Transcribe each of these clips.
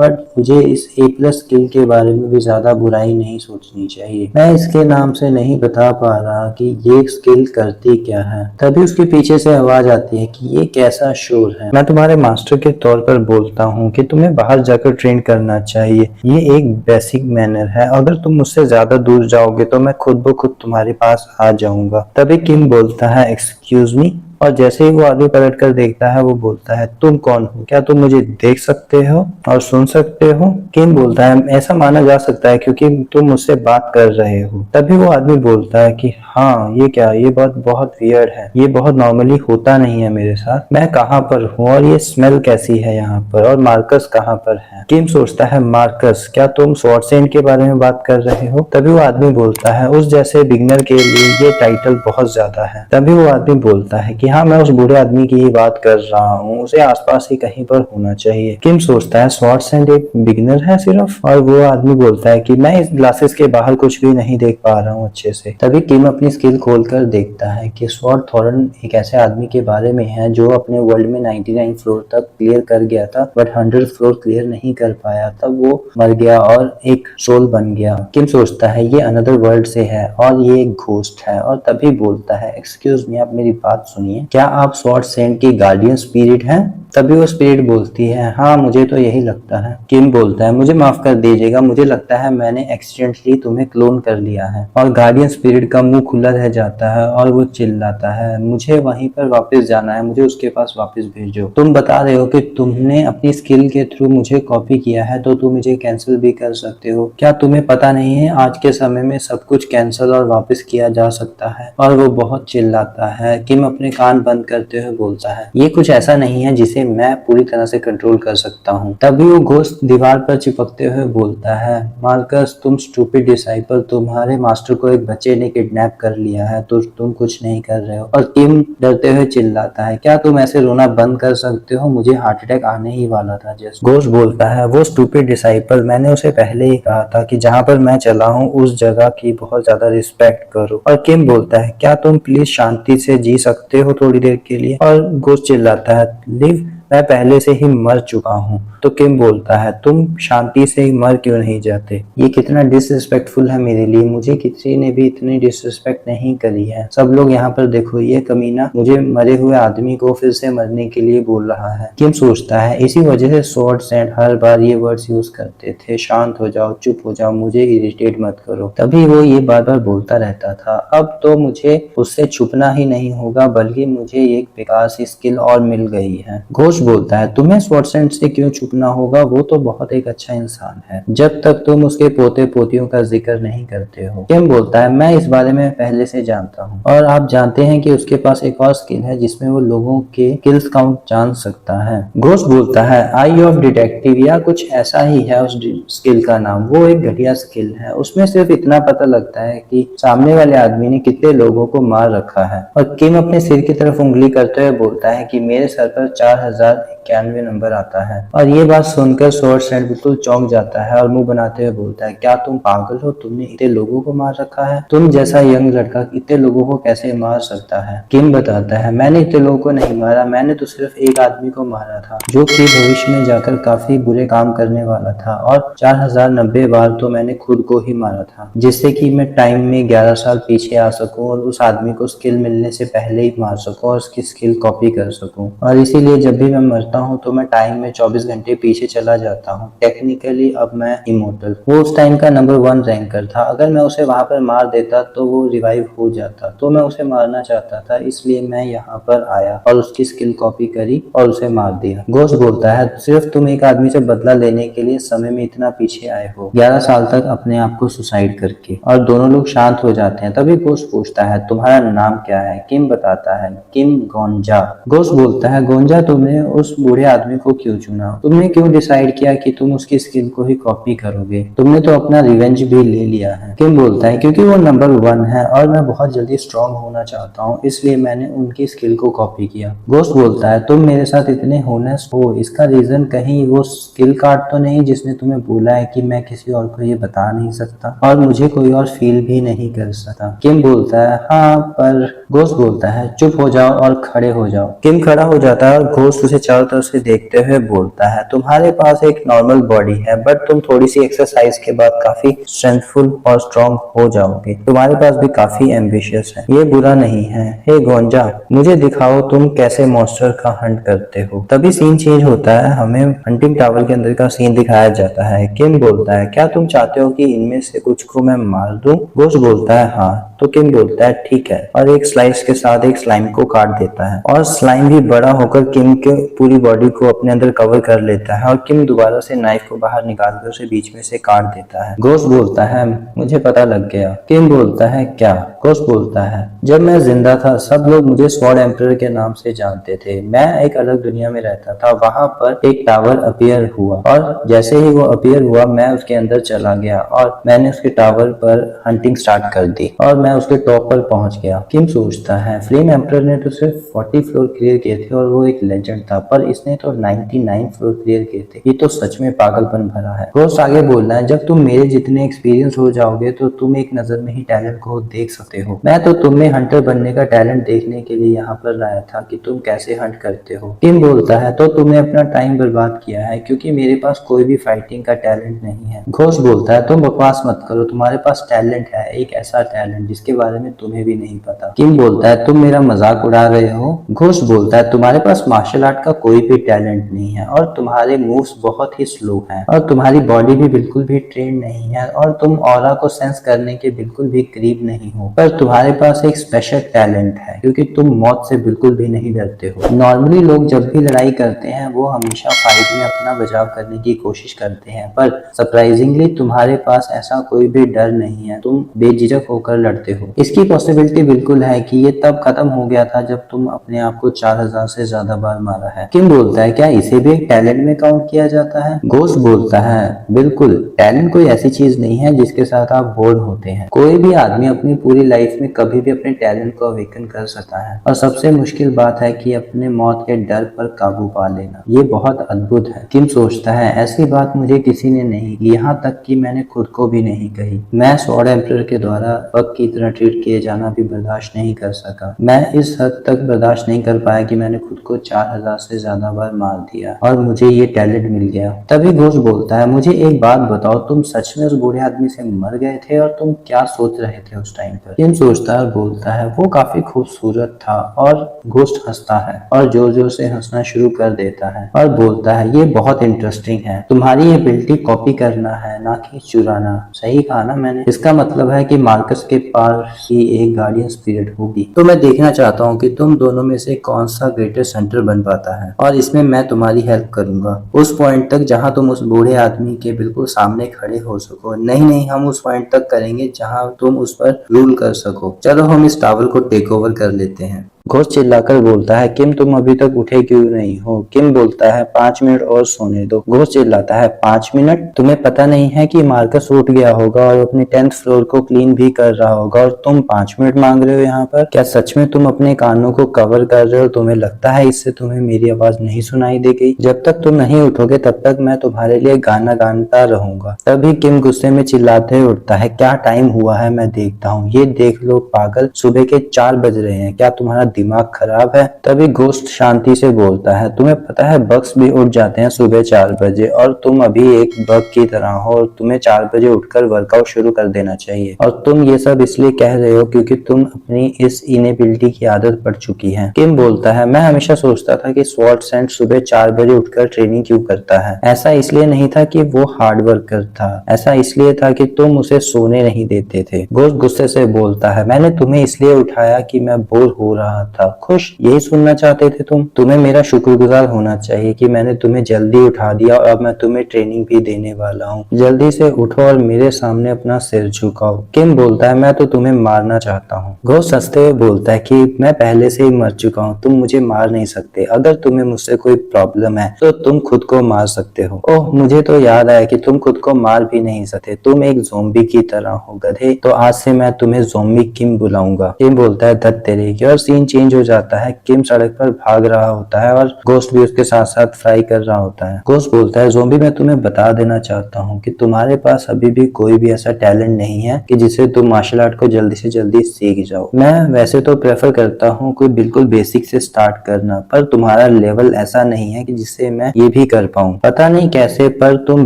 But मुझे इस A+ skill के बारे में भी ज्यादा बुराई नहीं सोचनी चाहिए। मैं इसके नाम से नहीं बता पा रहा कि ये स्किल करती क्या है। तभी उसके पीछे से आवाज आती है कि ये कैसा शोर है। मैं तुम्हारे मास्टर के तौर पर बोलता हूँ कि तुम्हें बाहर जाकर ट्रेन करना चाहिए। ये एक बेसिक मैनर है। अगर तुम मुझसे ज्यादा दूर जाओगे तो मैं खुद ब खुद तुम्हारे पास आ जाऊंगा। तभी किम बोलता है, एक्सक्यूज मी। और जैसे ही वो आगे पलट कर देखता है वो बोलता है, तुम कौन हो? क्या तुम मुझे देख सकते हो और सुन सकते हो? किम बोलता है, ऐसा माना जा सकता है क्योंकि तुम मुझसे बात कर रहे हो। तभी वो आदमी बोलता है कि हाँ, ये क्या, ये बात बहुत वियर्ड है। ये बहुत नॉर्मली होता नहीं है मेरे साथ। मैं कहाँ पर हूँ और ये स्मेल कैसी है यहाँ पर, और मार्कस कहाँ पर है? किम सोचता है, मार्कस? क्या तुम स्वॉर्ड सेंट के बारे में बात कर रहे हो? तभी वो आदमी बोलता है, उस जैसे बिगनर के लिए ये टाइटल बहुत ज्यादा है। तभी वो आदमी बोलता है कि हाँ, मैं उस बूढ़े आदमी की ही बात कर रहा हूँ, उसे आसपास ही कहीं पर होना चाहिए। किम सोचता है, स्वॉर्ड सेंट एक बिगिनर है सिर्फ? और वो आदमी बोलता है कि मैं इस ग्लासेस के बाहर कुछ भी नहीं देख पा रहा हूँ अच्छे से। तभी किम अपनी स्किल खोलकर देखता है कि स्वॉर्ड थॉर्न एक ऐसे आदमी के बारे में है जो अपने वर्ल्ड में 99 फ्लोर तक क्लियर कर गया था, बट 100 फ्लोर क्लियर नहीं कर पाया। तब वो मर गया और एक सोल बन गया। किम सोचता है ये अनदर वर्ल्ड से है और ये एक घोस्ट है, और तभी बोलता है, एक्सक्यूज मी, आप मेरी बात सुनिए, क्या आप स्वॉर्ड सेंट की गार्डियन स्पिरिट हैं? तभी वो स्पिरिट बोलती है, हाँ, मुझे तो यही लगता है। किम बोलता है, मुझे माफ कर दीजिएगा, मुझे लगता है मैंने एक्सीडेंटली तुम्हें क्लोन कर लिया है। और गार्डियन स्पिरिट का मुंह खुला रह जाता है और वो चिल्लाता है, मुझे वहीं पर वापस जाना है, मुझे उसके पास वापस भेजो। तुम बता रहे हो कि तुमने अपनी स्किल के थ्रू मुझे कॉपी किया है, तो तुम मुझे कैंसिल भी कर सकते हो। क्या तुम्हें पता नहीं है आज के समय में सब कुछ कैंसिल और वापस किया जा सकता है? और वो बहुत चिल्लाता है। किम अपने कान बंद करते हुए बोलता है, ये कुछ ऐसा नहीं है जिसे मैं पूरी तरह से कंट्रोल कर सकता हूँ। तभी वो घोस्ट दीवार पर चिपकते हुए बोलता है, मार्कस, तुम स्टूपिड डिसाइपल, तुम्हारे मास्टर को एक बच्चे ने किडनैप कर लिया है, तो तुम कुछ नहीं कर रहे हो। और किम डरते हुए चिल्लाता है, क्या तुम ऐसे रोना बंद कर सकते हो? मुझे हार्ट अटैक आने ही वाला था। जस्ट घोस्ट बोलता है, वो स्टूपिड डिसाइपल, मैंने उसे पहले ही कहा था कि जहाँ पर मैं चला हूँ उस जगह की बहुत ज्यादा रिस्पेक्ट करो। और किम बोलता है, क्या तुम प्लीज शांति से जी सकते हो थोड़ी देर के लिए? और घोस्ट चिल्लाता है, लिव, मैं पहले से ही मर चुका हूँ। तो किम बोलता है, तुम शांति से ही मर क्यों नहीं जाते? ये कितना डिसरिस्पेक्टफुल है मेरे लिए। मुझे किसी ने भी इतनी डिसरिस्पेक्ट नहीं करी है। सब लोग यहाँ पर देखो, ये कमीना मुझे मरे हुए आदमी को फिर से मरने के लिए बोल रहा है। किम सोचता है, इसी वजह से स्वॉर्ड सेंट हर बार ये वर्ड्स यूज करते थे, शांत हो जाओ, चुप हो जाओ, मुझे इरिटेट मत करो। तभी वो ये बार बार बोलता रहता था। अब तो मुझे उससे छुपना ही नहीं होगा, बल्कि मुझे एक बेकार सी स्किल और मिल गई है। घोष बोलता है, तुम्हें स्वॉर्ड सेंट से क्यों छुपना होगा? वो तो बहुत एक अच्छा इंसान है, जब तक तुम उसके पोते पोतियों का जिक्र नहीं करते हो। किम बोलता है, मैं इस बारे में पहले से जानता हूँ, और आप जानते हैं कि उसके पास एक और स्किल है जिसमें वो लोगों के किल्स काउंट जान सकता है। घोष बोलता है, आई ऑफ डिटेक्टिव या कुछ ऐसा ही है उस स्किल का नाम। वो एक घटिया स्किल है, उसमें सिर्फ इतना पता लगता है कि सामने वाले आदमी ने कितने लोगों को मार रखा है। और किम अपने सिर की तरफ उंगली करते हुए बोलता है कि मेरे सर पर 4091 नंबर आता है। और ये बात सुनकर स्वॉर्ड सेंट बिल्कुल चौंक जाता है और मुंह बनाते हुए बोलता है, क्या तुम पागल हो? तुमने इतने लोगों को मार रखा है? तुम जैसा यंग लड़का इतने लोगों को कैसे मार सकता है? किम बताता है, मैंने इतने लोगों को नहीं मारा, मैंने तो सिर्फ एक आदमी को मारा था, जो कि भविष्य में जाकर काफी बुरे काम करने वाला था। और 4090 बार तो मैंने खुद को ही मारा था, जिससे कि मैं टाइम में 11 साल पीछे आ सकूं और उस आदमी को स्किल मिलने से पहले ही मार सकूं और उसकी स्किल कॉपी कर सकूं। और इसीलिए जब भी मैं मरता हूं तो मैं टाइम में 24 घंटे पीछे चला जाता हूं। टेक्निकली अब मैं इमोर्टल। वो उस टाइम का नंबर 1 रैंकर था। अगर मैं उसे वहां पर मार देता तो वो रिवाइव हो जाता, तो मैं उसे मारना चाहता था, इसलिए मैं यहाँ पर आया और उसकी स्किल कॉपी करी और उसे मार दिया। घोस्ट बोलता है, सिर्फ तुम एक आदमी से बदला लेने के लिए समय में इतना पीछे आए हो, 11 साल तक अपने आप को सुसाइड करके। और दोनों लोग शांत हो जाते हैं। तभी घोस्ट पूछता है, तुम्हारा नाम क्या है? किम बताता है, किम गोंजा। घोस्ट बोलता है, गोंजा, तुमने उस बूढ़े आदमी को क्यों चुना? तुमने क्यों डिसाइड किया कि तुम उसकी स्किल को ही कॉपी करोगे? तुमने तो अपना रिवेंज भी ले लिया है। किम बोलता है, क्योंकि वो नंबर 1 है और मैं बहुत जल्दी स्ट्रांग होना चाहता हूँ, इसलिए मैंने उनकी स्किल को कॉपी किया। घोस्ट बोलता है, तुम मेरे साथ इतने होनेस्ट हो, इसका रीजन कहीं वो स्किल कार्ड तो नहीं जिसने तुम्हें बोला है कि मैं किसी और को ये बता नहीं सकता और मुझे कोई और फील भी नहीं कर सकता? किम बोलता है, हाँ, पर घोस्ट बोलता है, चुप हो जाओ और खड़े हो जाओ। किम खड़ा हो जाता है और घोस्ट उसे चारों तरफ से देखते हुए बोलता है, तुम्हारे पास एक नॉर्मल बॉडी है, बट तुम थोड़ी सी एक्सरसाइज के बाद काफी स्ट्रेंथफुल और स्ट्रांग हो जाओगे। तुम्हारे पास भी काफी एम्बिशियस है, ये बुरा नहीं है। हे गोंजा, मुझे दिखाओ तुम कैसे मॉन्स्टर का हंट करते हो। तभी सीन चेंज होता है, हमें हंटिंग टावर के अंदर का सीन दिखाया जाता है। किम बोलता है, क्या तुम चाहते हो कि इनमें से कुछ को मैं मार दूं? घोस्ट बोलता है, हाँ। तो किम बोलता है, ठीक है, और एक स्लाइस के साथ एक स्लाइम को काट देता है और स्लाइम भी बड़ा होकर किम के पूरी बॉडी को अपने अंदर कवर कर लेता है और किम दोबारा से नाइफ को बाहर निकालकर उसे बीच में से काट देता है। घोस्ट बोलता है, मुझे पता लग गया। किम बोलता है, क्या? घोस्ट बोलता है, जब मैं जिंदा था सब लोग मुझे स्वॉर्ड एम्परर के नाम से जानते थे। मैं एक अलग दुनिया में रहता था, वहां पर एक टावर अपीयर हुआ और जैसे ही वो अपीयर हुआ मैं उसके अंदर चला गया और मैंने उसके टावर पर हंटिंग स्टार्ट कर दी और मैं उसके टॉप पर पहुंच गया। किम सोचता है, फ्लेम एम्परर ने तो सिर्फ 40 फ्लोर क्लियर किए थे और वो एक लेजेंड था, पर इसने तो 99 फ्लोर क्लियर किए थे। ये तो सच में पागलपन भरा है। घोस्ट आगे बोल रहा है, जब तुम मेरे जितने एक्सपीरियंस हो जाओगे तो तुम एक नजर में ही टैलेंट को देख सकते हो। मैं तो तुम्हें हंटर बनने का टैलेंट देखने के लिए यहाँ पर लाया था कि तुम कैसे हंट करते हो। किम बोलता है, तो तुमने अपना टाइम बर्बाद किया है क्योंकि मेरे पास कोई भी फाइटिंग का टैलेंट नहीं है। घोस्ट बोलता है, तुम बकवास मत करो, तुम्हारे पास टैलेंट है, एक ऐसा टैलेंट जिसके बारे में तुम्हें भी नहीं पता। किम बोलता है, तुम मेरा मजाक उड़ा रहे हो? घोस्ट बोलता है, तुम्हारे पास मार्शल आर्ट का कोई भी टैलेंट नहीं है और तुम्हारे मूव्स बहुत ही स्लो हैं और तुम्हारी बॉडी भी बिल्कुल भी ट्रेन नहीं है और तुम ऑरा को सेंस करने के बिल्कुल भी करीब नहीं हो, पर तुम्हारे पास एक स्पेशल टैलेंट है क्योंकि तुम मौत से बिल्कुल भी नहीं डरते हो। नॉर्मली लोग जब भी लड़ाई करते हैं वो हमेशा फाइट में अपना बचाव करने की कोशिश करते हैं, पर सरप्राइजिंगली तुम्हारे पास ऐसा कोई भी डर नहीं है, तुम बेझिझक होकर लड़ते हो। इसकी पॉसिबिलिटी बिल्कुल है कि ये तब खत्म हो गया था जब तुम अपने आप को 4000 से ज्यादा बार मारा है। किम बोलता है, क्या इसे भी एक टैलेंट में काउंट किया जाता है? घोस्ट बोलता है, बिल्कुल, टैलेंट कोई ऐसी चीज नहीं है जिसके साथ आप बोर होते हैं। कोई भी आदमी अपनी पूरी लाइफ में कभी भी अपने टैलेंट को अवेकन कर सकता है और सबसे मुश्किल बात है कि अपने मौत के डर पर काबू पा लेना। ये बहुत अद्भुत है। किम सोचता है, ऐसी बात मुझे किसी ने नहीं की, यहाँ तक कि मैंने खुद को भी नहीं कही। मैं स्वॉर्ड एम्परर के द्वारा बग की तरह ट्रीट किए जाना भी बर्दाश्त नहीं कर सका। मैं इस हद तक बर्दाश्त नहीं कर पाया कि मैंने खुद को 4000 से ज्यादा बार मार दिया और मुझे ये टैलेंट मिल गया। तभी घोस्ट बोलता है, मुझे एक बात बताओ, तुम सच में उस बूढ़े आदमी से मर गए थे और तुम क्या सोच रहे थे उस टाइम पर? किम सोचता है और बोलता है, वो काफी खूबसूरत था। और घोस्ट हंसता है और जोर जोर से हंसना शुरू कर देता है और बोलता है, ये बहुत इंटरेस्टिंग है, तुम्हारी एबिलिटी कॉपी करना है ना कि चुराना। सही कहा ना मैंने? इसका मतलब है कि मार्कस के पास ही एक गार्डियन स्पिरिट होगी। तो मैं देखना चाहता हूँ कि तुम दोनों में से कौन सा ग्रेटेस्ट हंटर बन पाता है और इसमें मैं तुम्हारी हेल्प करूंगा उस पॉइंट तक जहाँ तुम उस बूढ़े आदमी के बिल्कुल सामने खड़े हो सको। नहीं, हम उस पॉइंट तक करेंगे जहाँ तुम उस पर रूल कर सको। चलो हम इस टावर को टेक ओवर कर लेते हैं। घोस्ट चिल्लाकर बोलता है, किम तुम अभी तक उठे क्यों नहीं हो? किम बोलता है, 5 मिनट और सोने दो। घोस्ट चिल्लाता है, 5 मिनट? तुम्हें पता नहीं है कि मार्कस उठ गया होगा और अपने 10th फ्लोर को क्लीन भी कर रहा होगा और तुम 5 मिनट मांग रहे हो यहाँ पर? क्या सच में तुम अपने कानों को कवर कर रहे हो? तुम्हें लगता है इससे तुम्हें मेरी आवाज नहीं सुनाई देगी? जब तक तुम नहीं उठोगे तब तक मैं तुम्हारे लिए गाना गाता रहूंगा। तभी किम गुस्से में चिल्लाते हुए उठता है, क्या टाइम हुआ है मैं देखता हूँ। ये देख लो पागल, सुबह के 4 बज रहे हैं, क्या तुम्हारा दिमाग खराब है? तभी घोस्ट शांति से बोलता है, तुम्हें पता है बग्स भी उठ जाते हैं सुबह 4 बजे और तुम अभी एक बग की तरह हो और तुम्हें 4 बजे उठकर वर्कआउट शुरू कर देना चाहिए और तुम ये सब इसलिए कह रहे हो क्योंकि तुम अपनी इस इनेबिलिटी की आदत पड़ चुकी है। किम बोलता है, मैं हमेशा सोचता था कि स्वॉर्ड सेंट सुबह 4 बजे उठकर ट्रेनिंग क्यों करता है। ऐसा इसलिए नहीं था कि वो हार्ड वर्कर था, ऐसा इसलिए था कि तुम उसे सोने नहीं देते थे। घोस्ट गुस्से से बोलता है, मैंने तुम्हें इसलिए उठाया कि मैं बोर हो रहा था। खुश, यही सुनना चाहते थे तुम? तुम्हें मेरा शुक्रगुजार होना चाहिए कि मैंने तुम्हें जल्दी उठा दिया और अब मैं तुम्हें ट्रेनिंग भी देने वाला हूँ। जल्दी से उठो और मेरे सामने अपना सिर झुकाओ। किम बोलता है, मैं तो तुम्हें मारना चाहता हूँ। घोस्ट हंसते हुए बोलता है कि मैं पहले से ही मर चुका हूँ, तुम मुझे मार नहीं सकते। अगर तुम्हें मुझसे कोई प्रॉब्लम है तो तुम खुद को मार सकते हो। ओह, मुझे तो याद आया कि तुम खुद को मार भी नहीं सकते, तुम एक ज़ोंबी की तरह हो गधे। तो आज से मैं तुम्हें ज़ोंबी किम बुलाऊंगा। किम बोलता है, धत तेरे की। और सीन चेंज हो जाता है। किम सड़क पर भाग रहा होता है और घोस्ट भी उसके साथ साथ फ्राई कर रहा होता है। घोस्ट बोलता है, ज़ॉम्बी मैं तुम्हें बता देना चाहता हूँ कि तुम्हारे पास अभी भी कोई भी ऐसा टैलेंट नहीं है कि जिससे तुम मार्शल आर्ट को जल्दी से जल्दी सीख जाओ। मैं वैसे तो प्रेफर करता हूँ कोई बिल्कुल बेसिक से स्टार्ट करना, पर तुम्हारा लेवल ऐसा नहीं है कि जिससे मैं ये भी कर पाऊँ। पता नहीं कैसे, पर तुम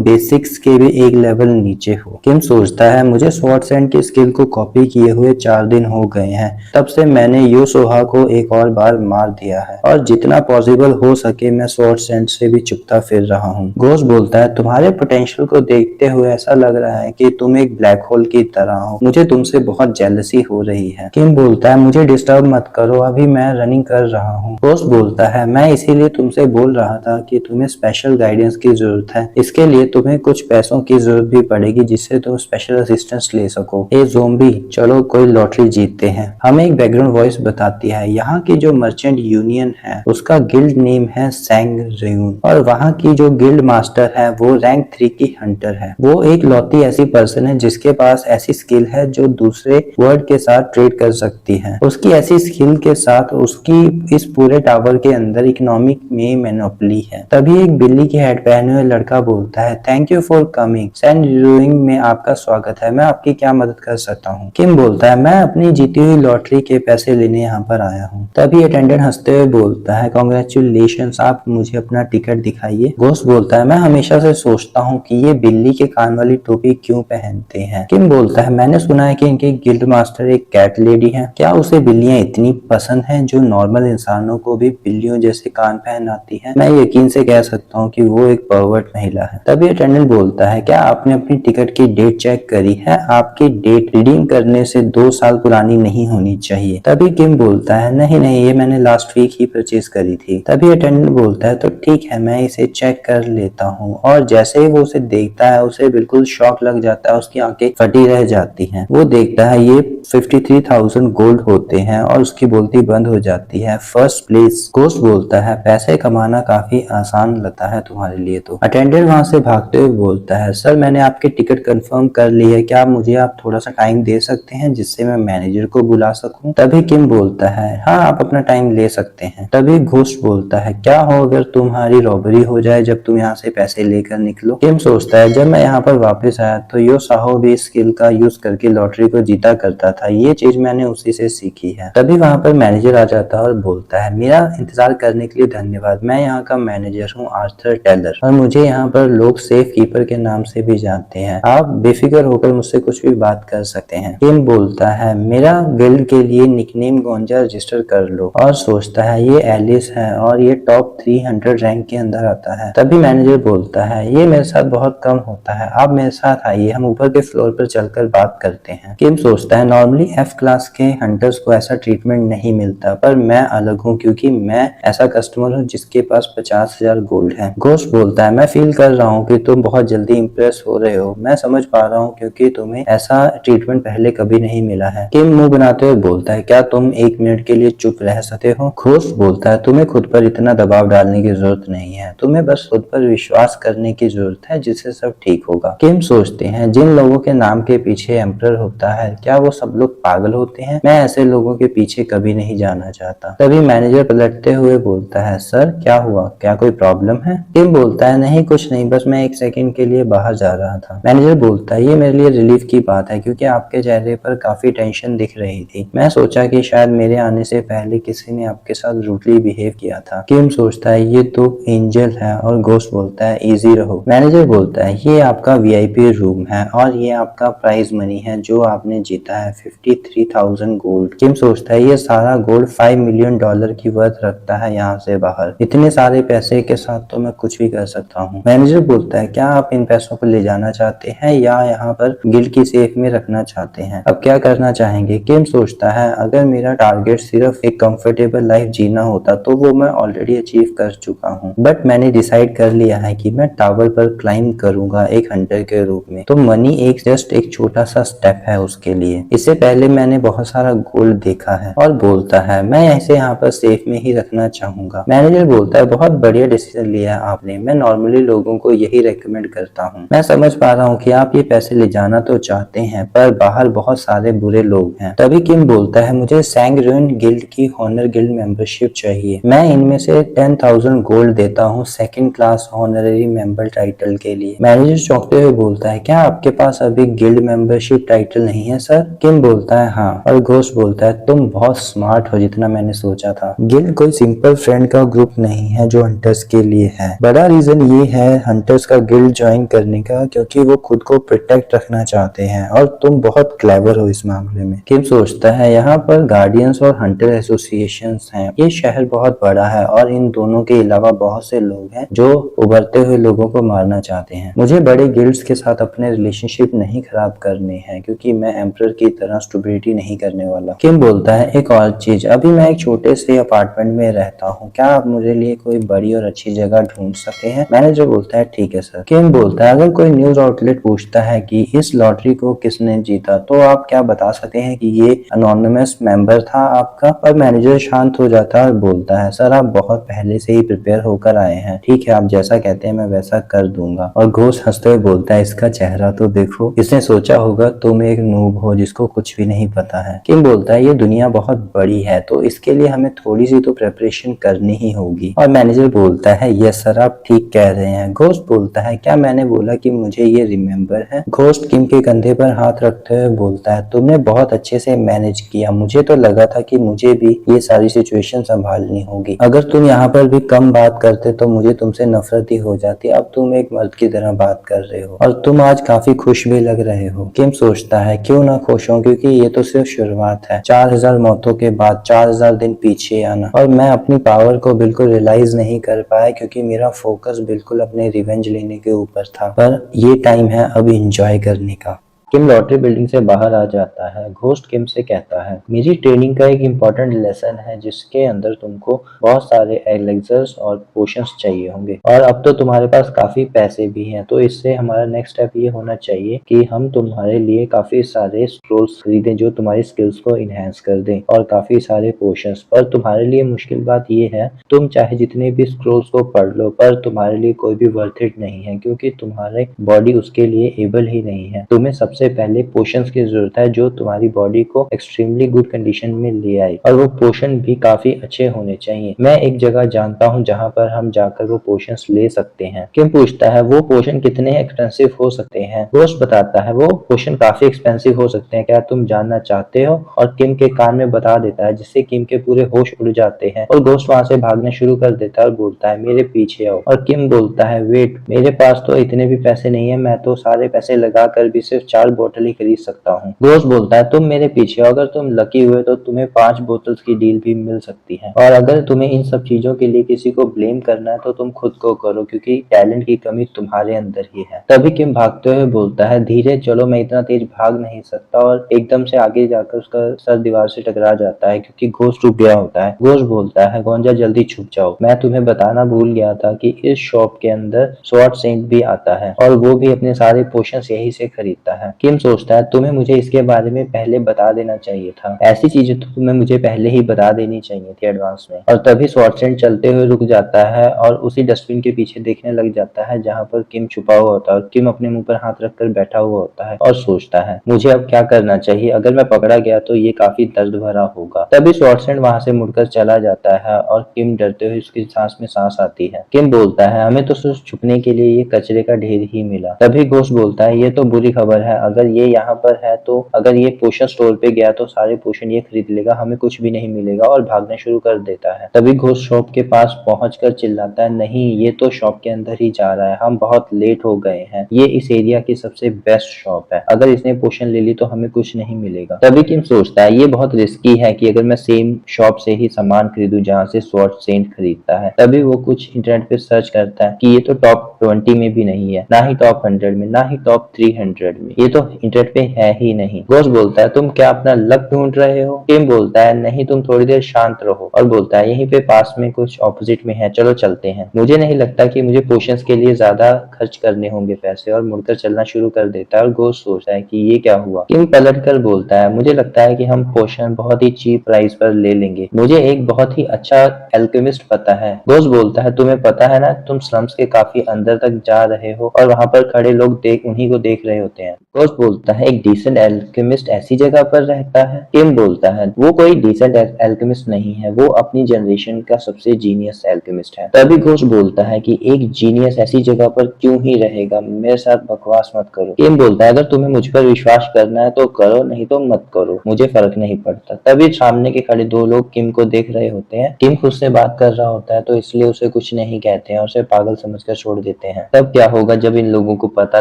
बेसिक्स के भी एक लेवल नीचे हो। किम सोचता है, मुझे स्वॉर्ड सैंड की स्किल को कॉपी किए हुए 4 दिन हो गए हैं। तब से मैंने यू सोहा को एक और बार मार दिया है और जितना पॉसिबल हो सके मैं स्वॉर्ड सैंड से भी चुपता फिर रहा हूँ। घोस्ट बोलता है, तुम्हारे पोटेंशियल को देखते हुए ऐसा लग रहा है कि तुम एक ब्लैक होल की तरह हो। मुझे तुमसे बहुत जेलसी हो रही है। किम बोलता है, मुझे डिस्टर्ब मत करो, अभी मैं रनिंग कर रहा हूँ। घोस्ट बोलता है, मैं इसीलिए तुमसे बोल रहा था कि तुम्हें स्पेशल गाइडेंस की जरूरत है। इसके लिए तुम्हें कुछ पैसों की जरूरत भी पड़ेगी जिससे तुम स्पेशल असिस्टेंस ले सको। ए ज़ॉम्बी, चलो कोई लॉटरी जीतते हैं। हमें एक बैकग्राउंड वॉइस बताती है, यहाँ की जो मर्चेंट यूनियन है उसका गिल्ड नेम है सैंग रेयून और वहाँ की जो गिल्ड मास्टर है वो रैंक 3 की हंटर है। वो एक लौती ऐसी पर्सन है जिसके पास ऐसी स्किल है जो दूसरे वर्ड के साथ ट्रेड कर सकती है। उसकी ऐसी स्किल के साथ उसकी इस पूरे टावर के अंदर इकोनॉमिक में मोनोपोली है। तभी एक बिल्ली की हेड पहने हुए लड़का बोलता है, thank you for coming, sand ड्यूइंग में आपका स्वागत है, मैं आपकी क्या मदद कर सकता हूँ। किम बोलता है, मैं अपनी जीती हुई लॉटरी के पैसे लेने यहाँ पर आया हूँ। तभी अटेंडेंट हंसते हुए बोलता है, कांग्रेचुलेशंस, आप मुझे अपना टिकट दिखाइए। घोस्ट बोलता है, मैं हमेशा से सोचता हूँ कि ये बिल्ली के कान वाली टोपी क्यों पहनते हैं। किम बोलता है, मैंने सुना है कि इनके गिल्ड मास्टर एक कैट लेडी है। क्या उसे बिल्लियां इतनी पसंद हैं जो नॉर्मल इंसानों को भी बिल्लियों जैसे कान पहनाती है? मैं यकीन से कह सकता हूँ कि वो एक परवर्ट महिला है। तभी अटेंडेंट बोलता है, क्या आपने अपनी टिकट की डेट चेक करी है? आपकी डेट रिडीम करने से 2 साल पुरानी नहीं होनी चाहिए। तभी किम बोलता है, नहीं नहीं, ये मैंने लास्ट वीक ही परचेज करी थी। तभी अटेंडेंट बोलता है, तो ठीक है, मैं इसे चेक कर लेता हूँ। और जैसे ही वो उसे देखता है उसे बिल्कुल शॉक लग जाता है, उसकी आंखें फटी रह जाती हैं। वो देखता है ये 53,000 गोल्ड होते हैं और उसकी बोलती बंद हो जाती है। First place. घोस्ट बोलता है, पैसे कमाना काफी आसान लगता है तुम्हारे लिए तो। अटेंडेंट वहां से भागते हुए बोलता है, सर मैंने आपकी टिकट कंफर्म कर ली है, क्या मुझे आप थोड़ा सा टाइम दे सकते हैं जिससे मैं मैनेजर को बुला सकूं? तभी किम बोलता है, हाँ आप अपना टाइम ले सकते हैं। तभी घोस्ट बोलता है, क्या हो अगर तुम्हारी रॉबरी हो जाए जब तुम यहाँ से पैसे लेकर निकलो? किम सोचता है, जब मैं यहाँ पर वापस आया तो यो साहो भी स्किल का यूज करके लॉटरी को जीता करता था, ये चीज मैंने उसी से सीखी है। तभी वहाँ पर मैनेजर आ जाता है और बोलता है, मेरा इंतजार करने के लिए धन्यवाद, मैं यहाँ का मैनेजर हूँ आर्थर टेलर और मुझे यहाँ पर लोग सेफ कीपर के नाम से भी जानते हैं। आप बेफिक्र होकर मुझसे कुछ भी बात कर सकते हैं। किम बोलता है, मेरा गिल्ड के लिए निकनेम गोंजा रजिस्टर कर लो और सोचता है ये एलिस है और ये टॉप 300 रैंक के अंदर आता है। तभी मैनेजर बोलता है, ये मेरे साथ बहुत कम होता है, आप मेरे साथ आइए, हम ऊपर के फ्लोर पर चलकर बात करते हैं। किम सोचता है, नॉर्मली F क्लास के हंटर्स को ऐसा ट्रीटमेंट नहीं मिलता, पर मैं अलग हूँ क्योंकि मैं ऐसा कस्टमर हूँ जिसके पास 50,000 गोल्ड है। घोस्ट बोलता है, मैं फील कर रहा हूँ कि तुम बहुत जल्दी इम्प्रेस हो रहे हो, मैं समझ पा रहा हूँ क्योंकि तुम्हें ऐसा ट्रीटमेंट पहले कभी नहीं मिला है। किम मुंह बनाते हुए बोलता है, क्या तुम 1 मिनट के लिए चुप रह सकते हो? घोस्ट बोलता है, तुम्हें खुद पर इतना दबाव डालने की जरूरत नहीं है, तुम्हें बस खुद पर विश्वास करने की जरूरत है, जिससे सब ठीक होगा। किम सोचते हैं, जिन लोगों के नाम के पीछे एम्परर होता है क्या वो सब लोग पागल होते हैं? मैं ऐसे लोगों के पीछे कभी नहीं जाना चाहता। तभी मैनेजर पलटते हुए बोलता है, सर क्या हुआ, क्या कोई प्रॉब्लम है? किम बोलता है, नहीं कुछ नहीं, बस मैं 1 सेकंड के लिए बाहर जा रहा था। मैनेजर बोलता है, ये मेरे लिए रिलीफ की बात है क्योंकि आपके चेहरे पर काफी टेंशन दिख रही थी, मैं सोचा कि शायद मेरे आने से पहले किसी ने आपके साथ रूडली बिहेव किया था। किम सोचता है, ये तो एंजल है और घोस्ट बोलता है, इजी रहो। मैनेजर बोलता है, ये आपका VIP रूम है और ये आपका प्राइज मनी है जो आपने जीता है, 53,000 गोल्ड। किम सोचता है, ये सारा गोल्ड $5 मिलियन की वर्थ रखता है यहाँ से बाहर, इतने सारे पैसे के साथ तो मैं कुछ भी कर सकता हूँ। मैनेजर बोलता है, क्या आप इन पैसों को ले जाना चाहते हैं या यहाँ पर गिल्ड की सेफ में रखना चाहते हैं? अब क्या करना चाहेंगे? किम सोचता है, अगर मेरा टारगेट सिर्फ एक कंफर्टेबल लाइफ जीना होता तो वो मैं ऑलरेडी अचीव कर चुका हूँ, बट मैंने डिसाइड कर लिया है कि मैं टावर पर क्लाइंब करूंगा एक हंटर के रूप में, तो मनी जस्ट एक छोटा सा स्टेप है उसके लिए। इससे पहले मैंने बहुत सारा गोल्ड देखा है। और बोलता है, मैं ऐसे यहाँ पर सेफ में ही रखना चाहूंगा। मैनेजर बोलता है, बहुत बढ़िया डिसीजन लिया है आपने, मैं नॉर्मली लोगों को यही रेकमेंड करता हूँ। मैं समझ पा रहा हूँ कि आप ये पैसे ले जाना तो चाहते हैं पर बाहर बहुत सारे बुरे लोग हैं। तभी किम बोलता है, मुझे सैंग रेयून गिल्ड की हॉनर गिल्ड मेंबरशिप चाहिए। मैं इनमें से 10,000 गोल्ड देता हूँ second class honorary member title के लिए। मैनेजर चौंकते हुए बोलता है, क्या आपके पास अभी गिल्ड मेंबरशिप टाइटल नहीं है सर? किम बोलता है, हाँ। और घोस्ट बोलता है, तुम बहुत स्मार्ट हो जितना मैंने सोचा था। गिल्ड कोई सिंपल फ्रेंड का ग्रुप नहीं है जो हंटर्स के लिए है। बड़ा रीजन ये है हंटर्स का गिल्ड ज्वाइन करने का, क्योंकि वो खुद को प्रोटेक्ट रखना चाहते हैं और तुम बहुत क्लेवर हो इस मामले में। किम सोचता है, यहाँ पर गार्डियंस और हंटर एसोसिएशंस हैं। ये शहर बहुत बड़ा है और इन दोनों के अलावा बहुत से लोग हैं जो उभरते हुए लोगों को मारना चाहते हैं। मुझे बड़े गिल्ड्स के साथ अपने रिलेशनशिप नहीं खराब करने हैं, क्योंकि मैं एम्परर की तरह स्टुबिलिटी नहीं करने वाला। किम बोलता है, एक और चीज, अभी मैं एक छोटे से अपार्टमेंट में रहता हूँ, क्या आप मुझे लिए कोई बड़ी और अच्छी जगह ढूंढ सकते हैं? मैनेजर बोलता है, ठीक है सर। किम बोलता है, अगर कोई न्यूज आउटलेट पूछता है कि इस लॉटरी को किसने जीता, तो आप क्या बता सकते हैं कि ये अनोनिमस मेंबर था आपका? और मैनेजर शांत हो जाता है और बोलता है, सर आप बहुत पहले से ही प्रिपेयर होकर आए हैं। ठीक है, आप जैसा कहते हैं मैं वैसा कर दूंगा। और घोस्ट हंसते हुए बोलता है, इसका चेहरा तो देखो, इसने सोचा होगा तुम एक नूब हो जिसको कुछ भी नहीं पता है। किम बोलता है, ये दुनिया बहुत बड़ी है तो इसके लिए हमें थोड़ी सी तो प्रिपरेशन करनी ही होगी। और मैनेजर बोलता है, यस सर, आप ठीक कह रहे हैं। घोस्ट बोलता है, क्या मैंने बोला कि मुझे ये रिमेम्बर है? घोस्ट किम के कंधे पर हाथ रखते हुए बोलता है, तुमने बहुत अच्छे से मैनेज किया। मुझे तो लगा था कि मुझे भी ये सारी सिचुएशन संभालनी होगी। अगर तुम यहाँ पर भी कम बात करते तो मुझे तुमसे नफरत ही हो जाती। अब तुम एक मर्द की तरह बात कर रहे हो और तुम आज काफी खुश भी लग रहे हो। किम सोचता है, क्यों ना खुश हूँ, क्योंकि ये तो सिर्फ शुरुआत है। 4000 मौतों के बाद 4000 दिन पीछे आना, और मैं अपनी पावर को बिल्कुल रियलाइज नहीं कर पाया क्योंकि मेरा फोकस बिल्कुल अपने रिवेंज लेने के ऊपर था। पर ये टाइम है अब एंजॉय करने का। किम लॉटरी बिल्डिंग से बाहर आ जाता है। घोस्ट किम से कहता है, मेरी ट्रेनिंग का एक इम्पोर्टेंट लेसन है जिसके अंदर तुमको बहुत सारे एलेक्सर्स और पोशंस चाहिए होंगे, और अब तो तुम्हारे पास काफी पैसे भी हैं, तो इससे हमारा नेक्स्ट स्टेप ये होना चाहिए कि हम तुम्हारे लिए काफी सारे स्क्रोल्स खरीदें जो तुम्हारी स्किल्स को इनहेंस कर दें, और काफी सारे पोशंस। पर तुम्हारे लिए मुश्किल बात ये है, तुम चाहे जितने भी स्क्रोल्स को पढ़ लो पर तुम्हारे लिए कोई भी वर्थ इट नहीं है, क्योंकि तुम्हारे बॉडी उसके लिए एबल ही नहीं है। तुम्हें सबसे पहले पोशंस की जरूरत है जो तुम्हारी बॉडी को एक्सट्रीमली गुड कंडीशन में ले आए, और वो पोशन भी काफी अच्छे होने चाहिए। मैं एक जगह जानता हूँ जहाँ पर हम जाकर वो पोशंस ले सकते हैं। किम पूछता है, वो पोशन कितने एक्सपेंसिव हो सकते हैं? घोस्ट बताता है, वो पोशन काफी एक्सपेंसिव हो सकते हैं, क्या तुम जानना चाहते हो? और किम के कान में बता देता है, जिससे किम के पूरे होश उड़ जाते हैं और घोस्ट वहां से भागना शुरू कर देता है और बोलता है, मेरे पीछे आओ। और किम बोलता है, वेट, मेरे पास तो इतने भी पैसे नहीं है, मैं तो सारे पैसे लगा कर भी सिर्फ 4 बोतल ही खरीद सकता हूँ। घोस्ट बोलता है, तुम मेरे पीछे हो, अगर तुम लकी हुए तो तुम्हें 5 बोतल्स की डील भी मिल सकती है, और अगर तुम्हें इन सब चीजों के लिए किसी को ब्लेम करना है तो तुम खुद को करो, क्योंकि टैलेंट की कमी तुम्हारे अंदर ही है। तभी किम भागते हुए बोलता है, धीरे चलो, मैं इतना तेज भाग नहीं सकता, और एकदम से आगे जाकर उसका सर दीवार से टकरा जाता है क्योंकि घोस्ट रुक गया होता है। घोस्ट बोलता है, गोंजा जल्दी छुप जाओ, मैं तुम्हें बताना भूल गया था कि इस शॉप के अंदर स्वॉर्ड सेंट भी आता है और वो भी अपने सारे पोशंस यहीं से खरीदता है। किम सोचता है, तुम्हें मुझे इसके बारे में पहले बता देना चाहिए था, ऐसी चीजें तो तुम्हें मुझे पहले ही बता देनी चाहिए थी एडवांस में। और तभी स्वॉर्ड सेंट चलते हुए रुक जाता है और उसी डस्टबिन के पीछे देखने लग जाता है जहाँ पर किम छुपा हुआ होता है, और किम अपने मुंह पर हाथ रखकर बैठा हुआ होता है और सोचता है, मुझे अब क्या करना चाहिए? अगर मैं पकड़ा गया तो ये काफी दर्द भरा होगा। तभी स्वॉर्ड सेंट वहां से मुड़कर चला जाता है और किम डरते हुए उसकी सांस में सांस आती है। किम बोलता है, हमें तो सिर्फ छुपने के लिए ये कचरे का ढेर ही मिला। तभी घोस्ट बोलता है, ये तो बुरी खबर है, अगर ये यहाँ पर है तो अगर ये पोशन स्टोर पे गया तो सारे पोशन ये खरीद लेगा, हमें कुछ भी नहीं मिलेगा, और भागना शुरू कर देता है। तभी घोस्ट शॉप के पास पहुंचकर चिल्लाता है, नहीं, ये तो शॉप के अंदर ही जा रहा है, हम बहुत लेट हो गए हैं, ये इस एरिया की सबसे बेस्ट शॉप है, अगर इसने पोशन ले ली तो हमें कुछ नहीं मिलेगा। तभी किम सोचता है, ये बहुत रिस्की है कि अगर मैं सेम शॉप से ही सामान खरीदूं जहाँ से स्वॉर्ड सेंट खरीदता है। तभी वो कुछ इंटरनेट पे सर्च करता है कि ये तो टॉप 20 में भी नहीं है, ना ही टॉप 100 में, ना ही टॉप 300 में, ये तो इंटरनेट पे है ही नहीं। घोस्ट बोलता है, तुम क्या अपना लक ढूंढ रहे हो? किम बोलता है, नहीं, तुम थोड़ी देर शांत रहो, और बोलता है, यहीं पे पास में कुछ ऑपोजिट में है, चलो चलते हैं। मुझे नहीं लगता कि मुझे पोशंस के लिए ज्यादा खर्च करने होंगे पैसे, और मुड़कर चलना शुरू कर देता है। और घोस्ट सोचता है कि ये क्या हुआ। किम पलट कर बोलता है, मुझे लगता है कि हम पोशन बहुत ही चीप प्राइस पर ले लेंगे, मुझे एक बहुत ही अच्छा एल्केमिस्ट पता है। घोस्ट बोलता है, तुम्हें पता है ना, तुम स्लम्स के काफी अंदर तक जा रहे हो और वहां पर खड़े लोग उन्हीं को देख रहे होते हैं। घोष बोलता है एक डिसेंट एल्केमिस्ट ऐसी जगह पर रहता है। किम बोलता है वो कोई डिसेंट एल्केमिस्ट नहीं है, वो अपनी जनरेशन का सबसे जीनियस एल्केमिस्ट है। तभी घोष बोलता है कि एक जीनियस ऐसी जगह पर क्यों ही रहेगा, मेरे साथ बकवास मत करो। किम बोलता है अगर तुम्हें मुझ पर विश्वास करना है तो करो, नहीं तो मत करो, मुझे फर्क नहीं पड़ता। तभी सामने के खड़े दो लोग किम को देख रहे होते हैं। किम खुद से बात कर रहा होता है तो इसलिए उसे कुछ नहीं कहते हैं, उसे पागल समझकर छोड़ देते हैं। तब क्या होगा जब इन लोगों को पता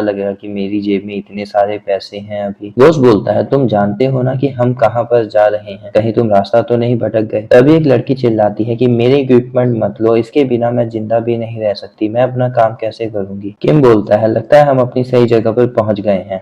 लगेगा कि मेरी जेब में इतने सारे पैसे हैं। अभी घोष बोलता है तुम जानते हो ना कि हम कहाँ पर जा रहे हैं, कहीं तुम रास्ता तो नहीं भटक गए। तभी एक लड़की चिल्लाती है कि मेरे इक्विपमेंट मत लो, इसके बिना मैं जिंदा भी नहीं रह सकती, मैं अपना काम कैसे करूंगी। किम बोलता है लगता है हम अपनी सही जगह पर पहुंच गए हैं।